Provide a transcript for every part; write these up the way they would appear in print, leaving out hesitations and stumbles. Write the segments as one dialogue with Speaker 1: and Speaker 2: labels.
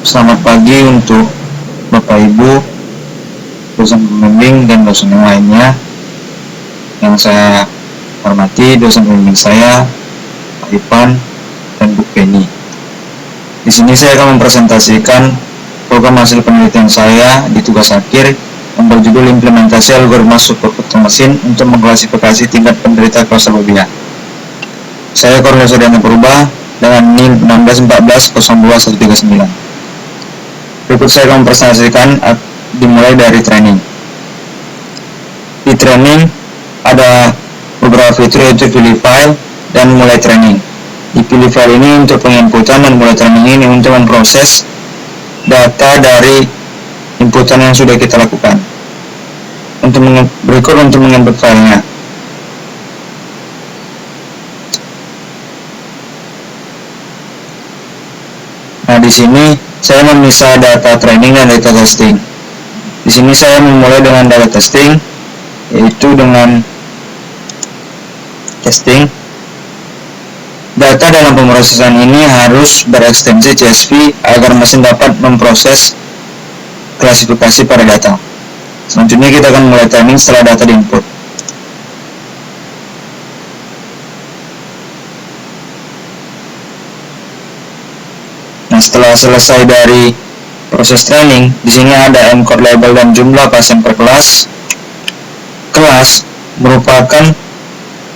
Speaker 1: Selamat pagi untuk Bapak Ibu, dosen pembimbing dan dosen yang lainnya. Yang saya hormati dosen pembimbing saya, Pak Ipan dan Bu Penny. Di sini saya akan mempresentasikan program hasil penelitian saya di tugas akhir yang berjudul implementasi algoritma supercomputer mesin untuk mengklasifikasi tingkat penderita claustrofobia. Saya koordinator dana berubah dengan NIM 16140239. Berikut saya akan mempresentasikan dimulai dari training. Di training ada beberapa fitur yaitu pilih file dan mulai training. Di pilih file ini untuk penginputan dan mulai training ini untuk memproses data dari inputan yang sudah kita lakukan. Berikut untuk menginput filenya. Nah, di sini saya memisah data training dan data testing. Di sini saya memulai dengan data testing, yaitu dengan testing. Data dalam pemrosesan ini harus berekstensi CSV agar mesin dapat memproses klasifikasi pada data. Selanjutnya kita akan mulai training setelah data diinput. Nah, setelah selesai dari proses training, di sini ada encode label dan jumlah pasien per kelas. Kelas merupakan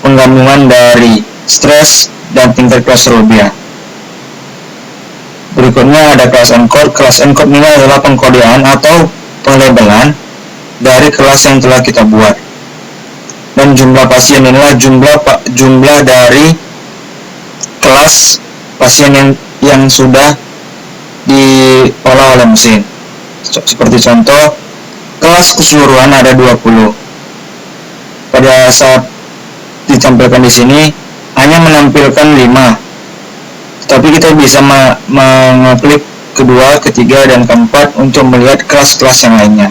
Speaker 1: penggabungan dari stres dan tingkat claustrofobia. Berikutnya ada kelas encode. Kelas encode ini adalah pengkodean atau pelabelan dari kelas yang telah kita buat. Dan jumlah pasien inilah jumlah dari kelas pasien yang sudah diolah oleh mesin. Seperti contoh, kelas keseluruhan ada 20. Pada saat ditampilkan di sini hanya menampilkan 5. Tapi kita bisa mengeklik kedua, ketiga, dan keempat untuk melihat kelas-kelas yang lainnya.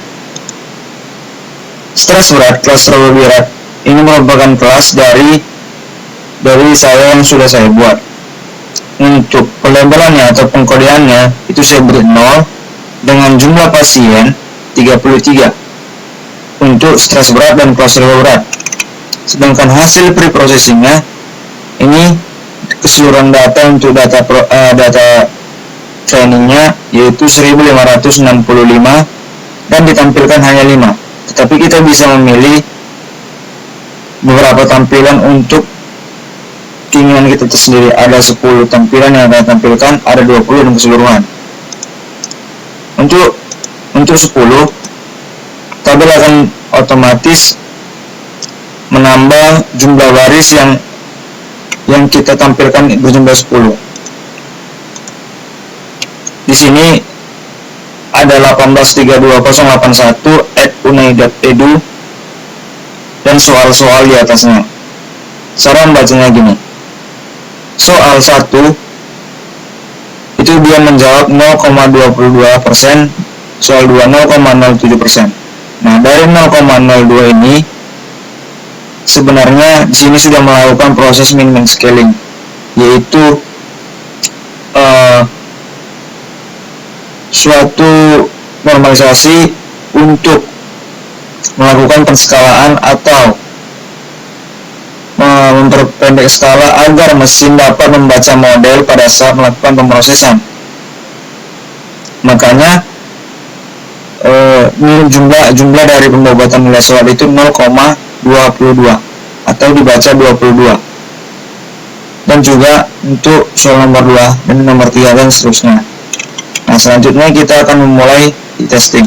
Speaker 1: Stres berat, kelas terlalu berat. Ini merupakan kelas dari saya yang sudah saya buat. Untuk pelabelannya atau pengkodeannya itu saya beri 0 dengan jumlah pasien 33 untuk stres berat dan claustrofobia berat. Sedangkan hasil pre-processingnya ini keseluruhan data untuk data trainingnya yaitu 1565 dan ditampilkan hanya 5. Tetapi kita bisa memilih beberapa tampilan untuk keinginan kita tersendiri. Ada 10 tampilan yang akan tampilkan, ada 20 dan keseluruhan. Untuk 10 tabel akan otomatis menambah jumlah baris yang kita tampilkan berjumlah 10. Di sini ada 18.32081@unai.edu dan soal-soal di atasnya. Cara membacanya gini. Soal 1 itu dia menjawab 0,22%, soal 2 0,07%. Nah, dari 0,02 ini sebenarnya di sini sudah melakukan proses min-min scaling, yaitu suatu normalisasi untuk melakukan penskalaan atau memperpendek skala agar mesin dapat membaca model pada saat melakukan pemrosesan. Makanya jumlah dari pembobatan nilai soal itu 0,22 atau dibaca 22. Dan juga untuk soal nomor 2 dan nomor 3 dan seterusnya. Nah, selanjutnya kita akan memulai di testing.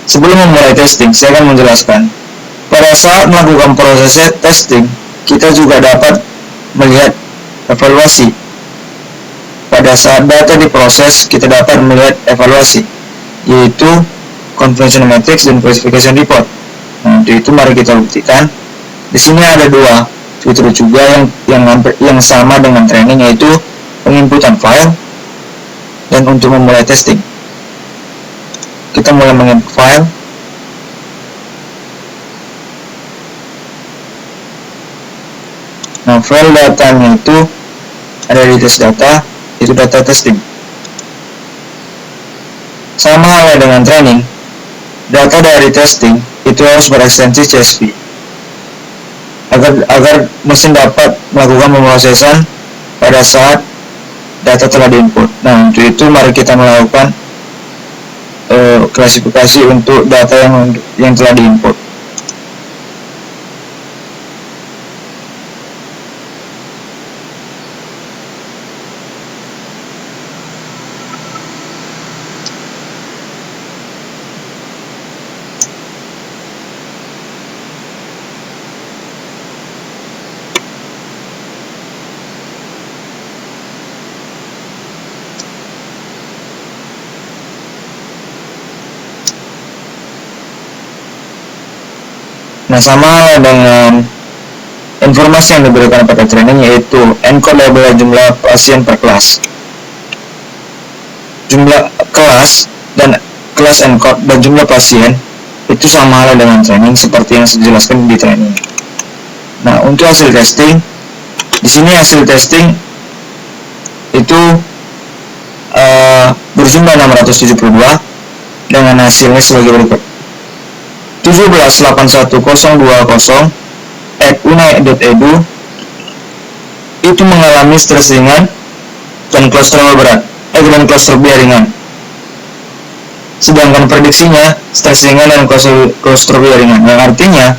Speaker 1: Sebelum memulai testing, saya akan menjelaskan. Pada saat melakukan proses testing, kita juga dapat melihat evaluasi. Pada saat data diproses, kita dapat melihat evaluasi, yaitu conventional matrix dan classification report. Nah, untuk itu mari kita buktikan. Di sini ada 2 fitur juga yang sama dengan training, yaitu penginputan file dan untuk memulai testing. Kita mulai menginput file. Nah, file datanya itu ada di test data. itu data testing. Sama halnya dengan training, data dari testing itu harus berekstensi CSV agar mesin dapat melakukan pemrosesan pada saat data telah diinput. Nah, untuk itu mari kita melakukan klasifikasi untuk data yang telah diinput. Nah, sama dengan informasi yang diberikan pada training, yaitu encode label jumlah pasien per kelas. Jumlah kelas dan kelas encode dan jumlah pasien itu sama halnya dengan training seperti yang saya jelaskan di training. Nah, untuk hasil testing, di sini hasil testing itu berjumlah 672 dengan hasilnya sebagai berikut. 1781.020 itu mengalami stres ringan dan klaustroma berat, dan klaustrofobia ringan. Sedangkan prediksinya stres ringan dan klaustrofobia ringan, yang artinya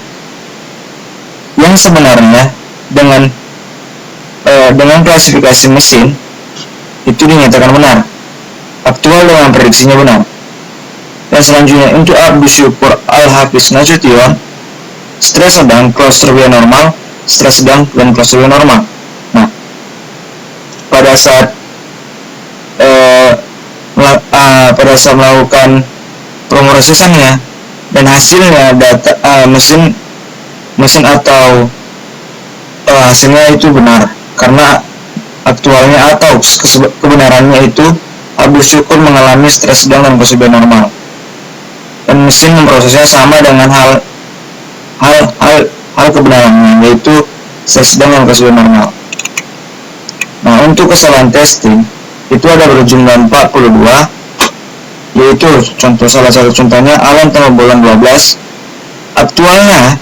Speaker 1: yang sebenarnya dengan klasifikasi mesin itu dinyatakan benar, aktual dengan prediksinya benar. Dan selanjutnya untuk Abdus Syukur Al-Hafiz Nasution, stres sedang, klaustrofobia normal, stres sedang, dan klaustrofobia normal. Nah, pada saat melakukan pemrosesannya dan hasilnya data mesin atau hasilnya itu benar, karena aktualnya atau kebenarannya itu Abdus Syukur mengalami stres sedang dan klaustrofobia normal, dan mesin memprosesnya sama dengan hal kebenarannya, yaitu stres sedang dan klaustrofobia normal. Nah, untuk kesalahan testing itu ada berjumlah 42, yaitu salah satu contohnya Alan tanggal bulan 12, aktualnya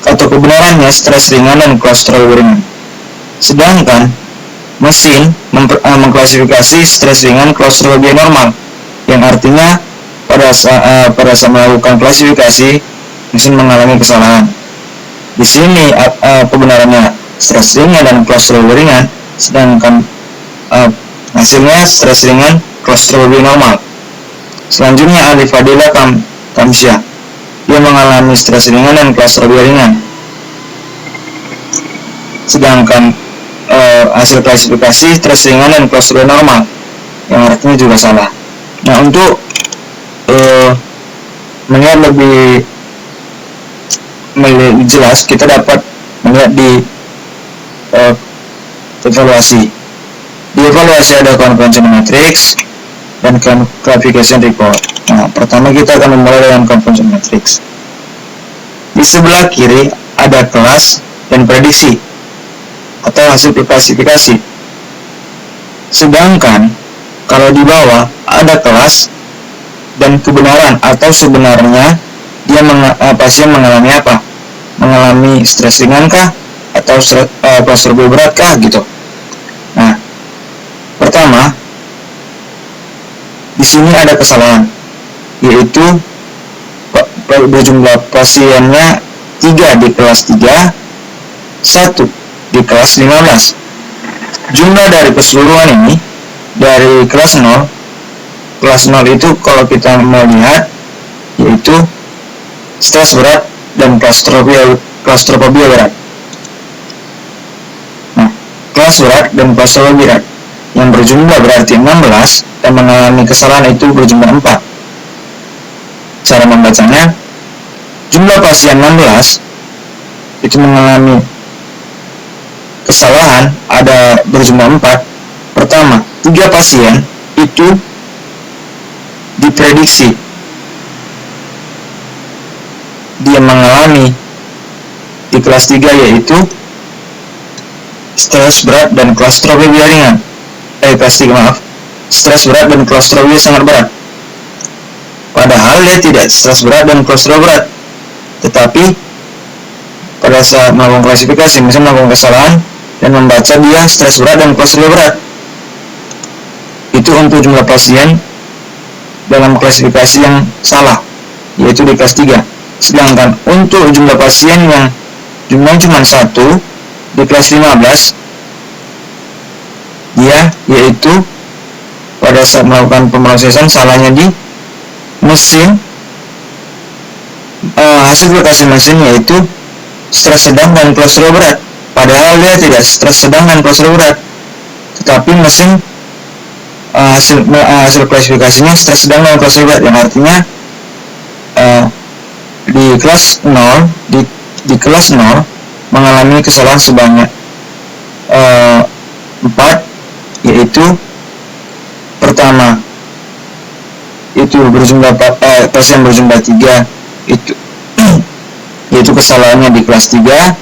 Speaker 1: atau kebenarannya stres ringan dan klaustrofobia ringan. Sedangkan mesin mengklasifikasi stres ringan klaustrofobia normal, yang artinya pada saat melakukan klasifikasi mesin mengalami kesalahan. Di sini kebenarannya stres ringan dan klaustrofobia ringan, sedangkan hasilnya stres ringan klaustrofobia normal. Selanjutnya Ali Fadila Kamsyah, dia mengalami stres ringan dan klaustrofobia ringan. Sedangkan hasil klasifikasi stres ringan dan klaustrofobia normal, yang artinya juga salah. Nah, untuk melihat lebih jelas, kita dapat melihat di evaluasi. Di evaluasi ada convention matrix dan classification report. Nah, pertama kita akan memulai dengan convention matrix. Di sebelah kiri ada kelas dan prediksi atau hasil klasifikasi. Sedangkan kalau di bawah ada kelas dan kebenaran atau sebenarnya dia pasien mengalami apa? Mengalami stres ringan kah atau klaustrofobia berat kah gitu. Nah, pertama di sini ada kesalahan, yaitu berjumlah pasiennya 3 di kelas 3, 1 di kelas 15. Jumlah dari keseluruhan ini dari kelas 0 itu kalau kita melihat yaitu stres berat dan klaustrofobia berat. Nah, kelas berat dan klaustrofobia berat yang berjumlah berarti 16 dan mengalami kesalahan itu berjumlah 4. Cara membacanya, jumlah pasien 16 itu mengalami kesalahan ada berjumlah 4. Pertama, 3 pasien itu diprediksi dia mengalami di kelas 3 yaitu stres berat dan klaustrofobia ringan. kelas 3 maaf, stres berat dan klaustrofobia sangat berat. Padahal dia tidak stres berat dan klaustrofobia berat, tetapi pada saat melakukan klasifikasi, misalnya melakukan kesalahan dan membaca dia stres berat dan klaustrofobia berat. Itu untuk jumlah pasien dalam klasifikasi yang salah, yaitu di kelas 3. Sedangkan untuk jumlah pasien yang jumlahnya cuma 1 di kelas 15, dia yaitu pada saat melakukan pemrosesan salahnya di mesin, hasil aplikasi mesin yaitu stres sedang dan klaustrofobia berat. Padahal dia tidak stres sedang dan klaustrofobia berat, tetapi mesin hasil klasifikasinya stres sedang dan klaustrofobia berat, yang artinya di kelas 0 di kelas 0 mengalami kesalahan sebanyak 4, yaitu pertama itu berjumlah pasien berjumlah 3, itu yaitu kesalahannya di kelas 3,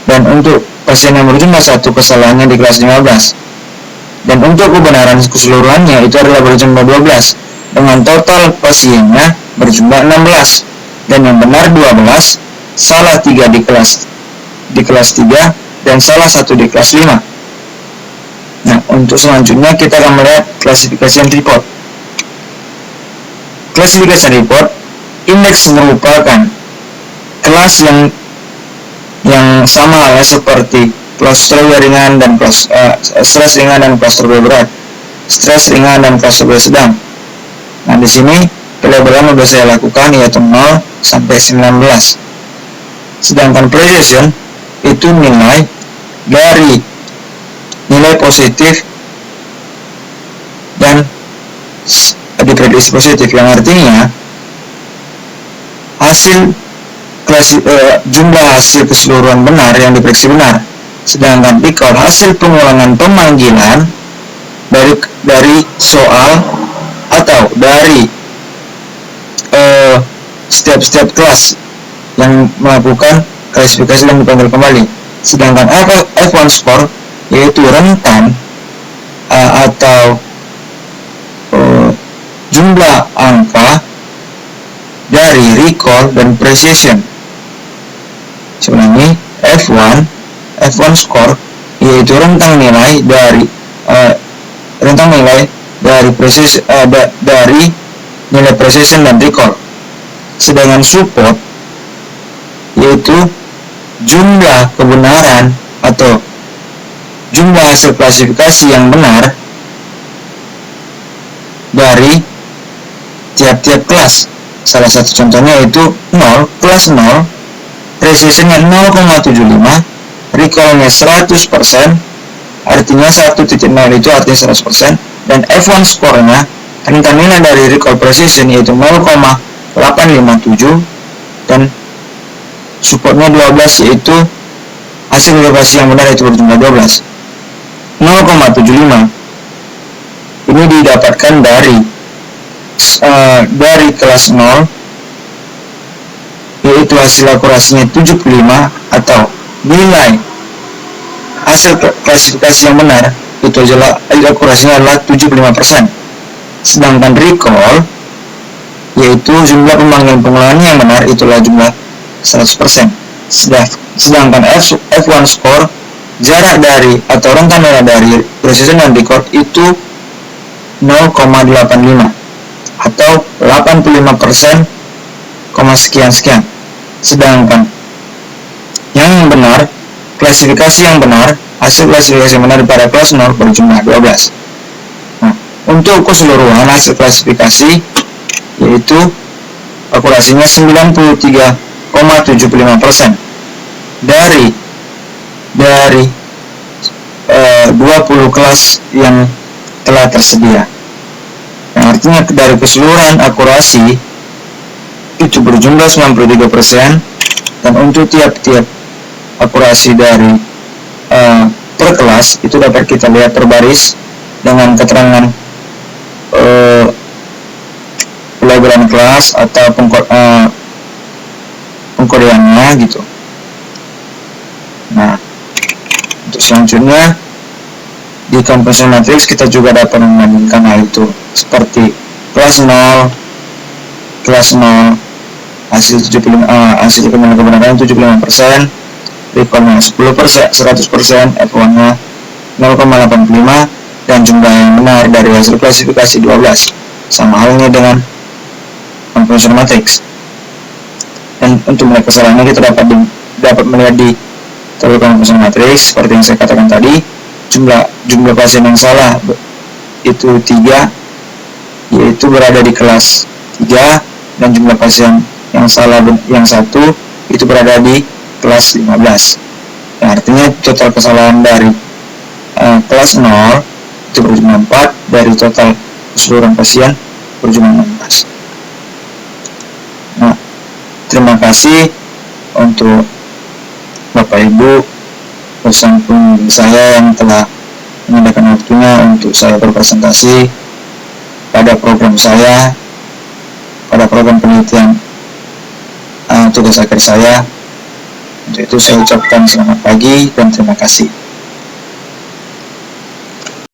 Speaker 1: dan untuk pasien yang berjumlah 1 kesalahannya di kelas 15, dan untuk kebenaran keseluruhannya itu adalah berjumlah 12 dengan total pasiennya berjumlah 16, dan yang benar 12, salah 3 di kelas 3 dan salah 1 di kelas 5. Nah, untuk selanjutnya kita akan melihat klasifikasi report. Klasifikasi report, indeks merupakan kelas yang sama halnya seperti klaustrofobia ringan dan stres ringan dan klaustrofobia berat, stres ringan dan klaustrofobia sedang. Nah, di sini pelabelan sudah saya lakukan, yaitu 0 sampai 19. Sedangkan precision itu nilai dari nilai positif dan diprediksi positif, yang artinya jumlah hasil keseluruhan benar yang diprediksi benar. Sedangkan recall hasil pengulangan pemanggilan dari soal atau dari setiap kelas yang melakukan klasifikasi dan dipanggil kembali. Sedangkan F1 score yaitu rentan atau jumlah angka dari recall dan precision. Sebenarnya F1 score yaitu rentang nilai dari precision, dari nilai precision dan recall. Sedangkan support yaitu jumlah kebenaran atau jumlah hasil klasifikasi yang benar dari tiap-tiap kelas. Salah satu contohnya yaitu 0, kelas 0, precisionnya 0,75, recallnya 100%, artinya 1.0 itu artinya 100%, dan F1 score-nya rentang nilai dari recall precision yaitu 0,857, dan supportnya 12 yaitu hasil klasifikasi yang benar itu berjumlah 12. 0,75 ini didapatkan dari kelas 0, yaitu hasil akurasinya 75, atau nilai hasil klasifikasi yang benar itu adalah akurasinya adalah 75%. Sedangkan recall yaitu jumlah pemanggilan pengulangan yang benar itulah jumlah 100%. Sedangkan F1 score jarak dari atau rentang nilai dari precision dan recall itu 0,85 atau 85%, sekian. Sedangkan yang benar, klasifikasi yang benar, hasil klasifikasi yang benar pada kelas 0 berjumlah 12. Nah, untuk keseluruhan hasil klasifikasi yaitu akurasinya 93,75% dari 20 kelas yang telah tersedia. Yang artinya dari keseluruhan akurasi itu berjumlah 93%, dan untuk tiap-tiap akurasi dari per kelas itu dapat kita lihat per baris dengan keterangan pelabelan kelas atau pengkodeannya gitu. Nah, untuk selanjutnya Di composition matrix kita juga dapat membandingkan hal itu, seperti kelas 0 hasil kebenaran 75%, recall-nya 10%, 100%, F1-nya 0,85, dan jumlah yang benar dari hasil klasifikasi 12. Sama halnya dengan composition matrix. Dan untuk melihat kesalahannya kita dapat melihat di tabel composition matrix seperti yang saya katakan tadi. Jumlah pasien yang salah itu 3, yaitu berada di kelas 3, dan jumlah pasien yang salah yang 1 itu berada di kelas 15. Nah, artinya total kesalahan dari kelas 0 itu berjumlah 4, dari total keseluruhan pasien berjumlah 16. Nah, terima kasih untuk Bapak Ibu dosen pembimbing saya yang telah menyediakan waktunya untuk saya berpresentasi pada program saya, pada program penelitian tugas akhir saya. Untuk itu saya ucapkan selamat pagi dan terima kasih.